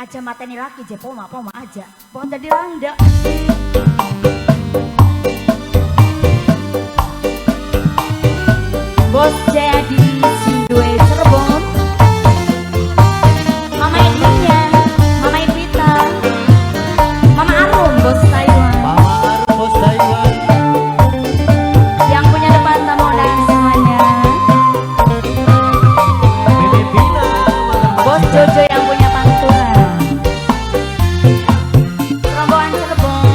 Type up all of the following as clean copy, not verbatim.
Aja mateni laki je poma aja. Pon jadi randa. Bos jadi sinduwe Cirebon. Mama Edwinnya, Mama Edwita, Mama Arum bos Taiwan. Mama Arum bos Taiwan. Yang punya depan tamu dan semuanya. Bibi Bina, Bos Jojo yang punya pantulan. Rombongan Cirebon.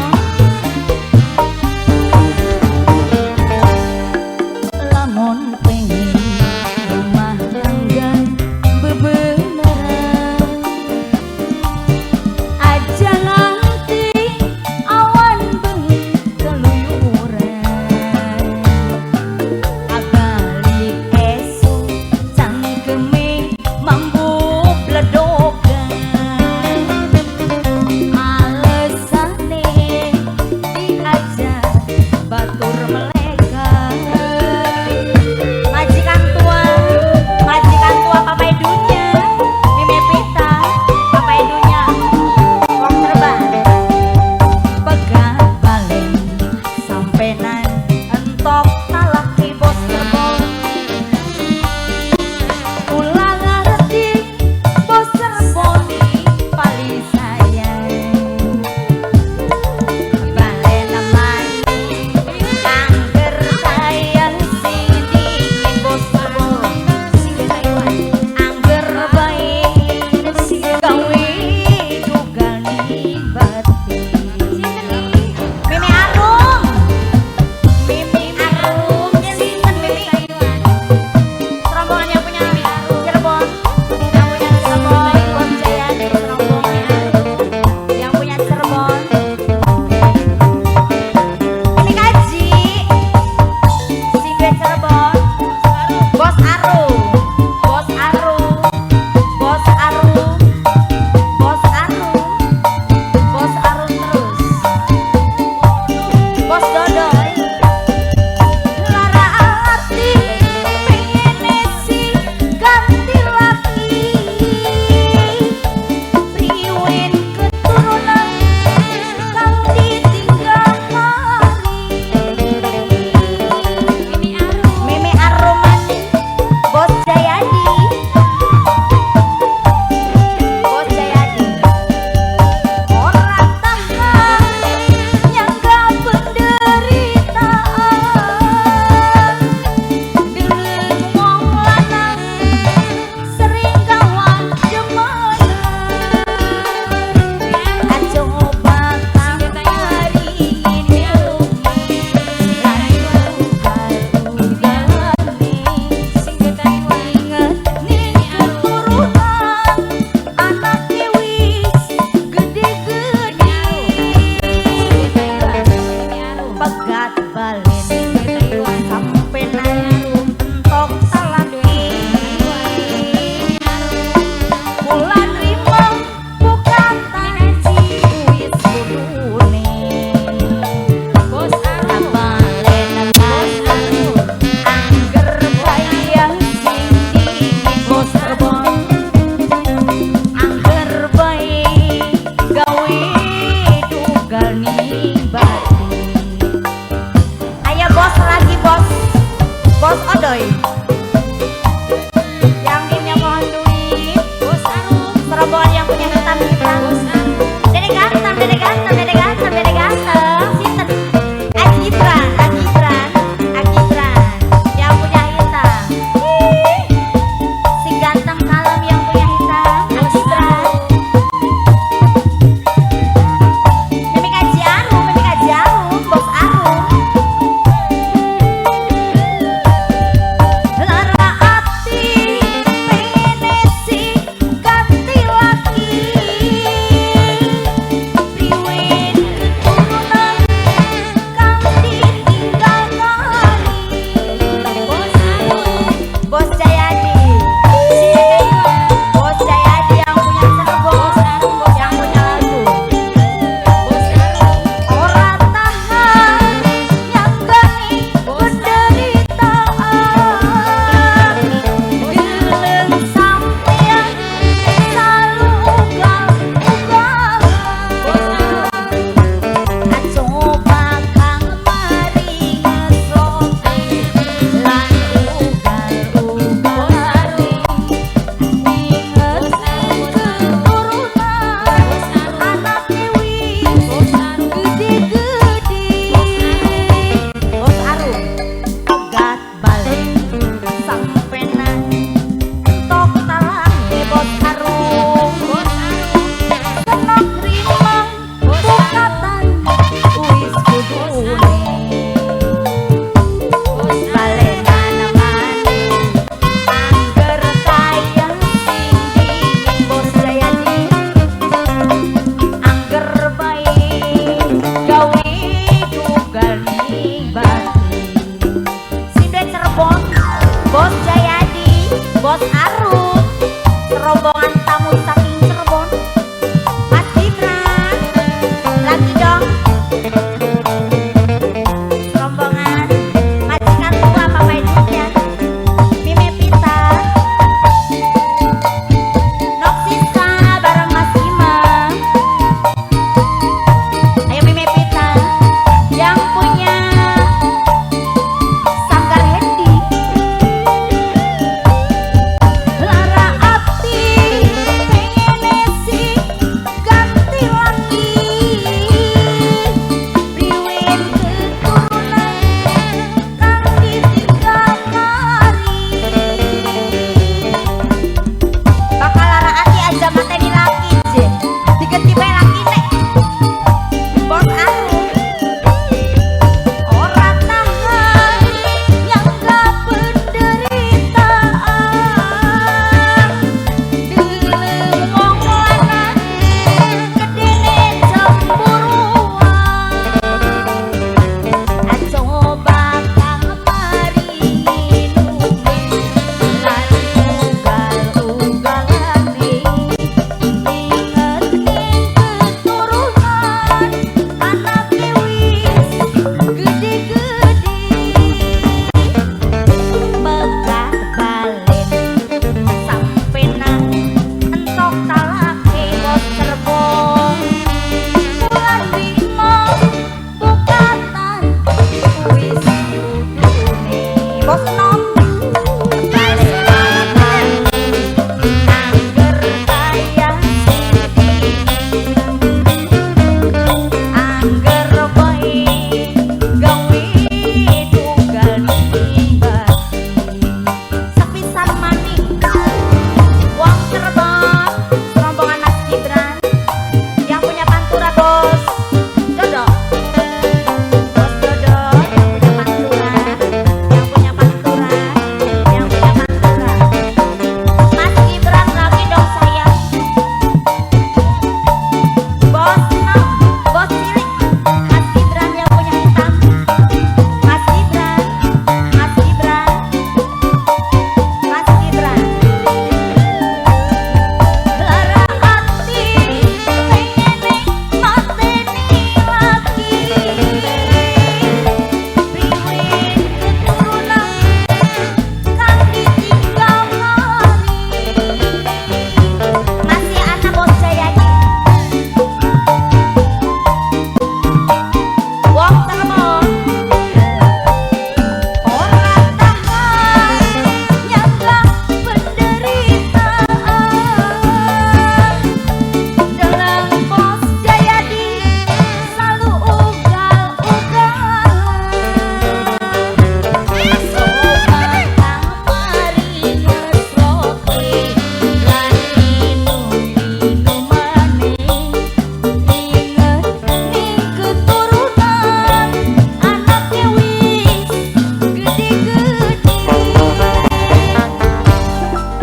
Lamun pengen Bos Arum, serombongan tamu saking Cirebon. Mas Gibran, lagi dong. Serombongan majikan tua Papa Eduknya, Mime Pita, Noksisa bareng Mas Ima. Ayo Mime Pita, yang punya Sanggar Hendi. Lara Abdi pengen si ganti lagi, riwin keturunan kang ditinggal kari. Bakal Lara Ati aja mateni laki je, diganti bae laki nek. Bos Arum ora tahan nyangga penderitaan, dilem wong lanang gedene cemburuan. Coba kang maringi nume lan ugal-ugalane, inget ning keturunan anake wis gede-gede. Megat balen sampe nang entok talake bos Cirebon. Bulan lima bukatan wis dudune bos Nom. Bas-basan angger kaya sidi, angger bae gawe tunggal pribadi. Sepisan maning wong Cirebon, rombongan Mas Gibran, yang punya pantura Bos Dodo. Bos Dodo yang punya pantura, yang punya pantura, yang punya pantura. Mas Gibran lagi dong sayang. Bos Nom, Bos Cilik, Mas Gibran yang punya hitam. Mas Gibran, Mas Gibran, Mas Gibran. Lara Ati pengen mateni lagi, riwin keturunan kang ditinggal kari. Masih anak Bos Jayadi, wong Cirebon ora tahan nyangga penderitaan, dalam Bos Jayadi selalu ugal-ugalan. Coba kang maringes roti lan minum-minumane, inget ning keturunan anake wis gede-gede.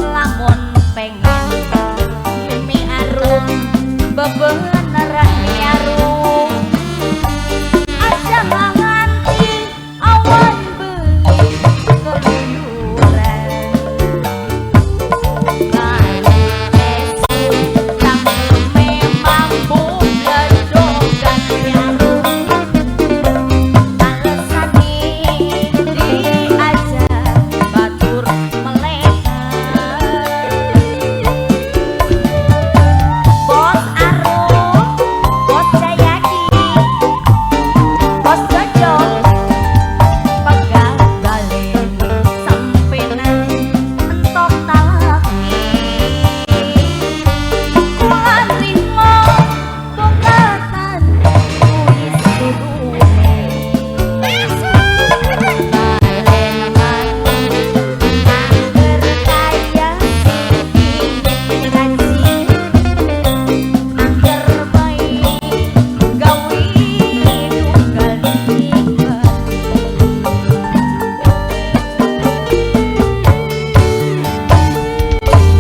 Lamun pengen Mimi Arum bebeneran Mimi Arum, aja nganti awan beui keluyuran. Kali esuk kang memang bugedhogan nyarum, alesane diajak batur melekat. Bos Arum, Bos Jayadi, Bos Dodo, pegang balen sampe nang entok talake. Bulan lima bukatan wis dudune, balen manung angger kaya sidi ngaji, angger bae gawe tunggal pribadi.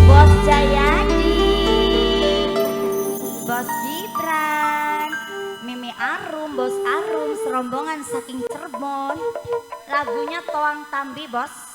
Bos Jayadi, Bos Gibran, Mimi Arum, Bos Arum, serombongan saking Cirebon. Lagunya Toang Tambi Bos.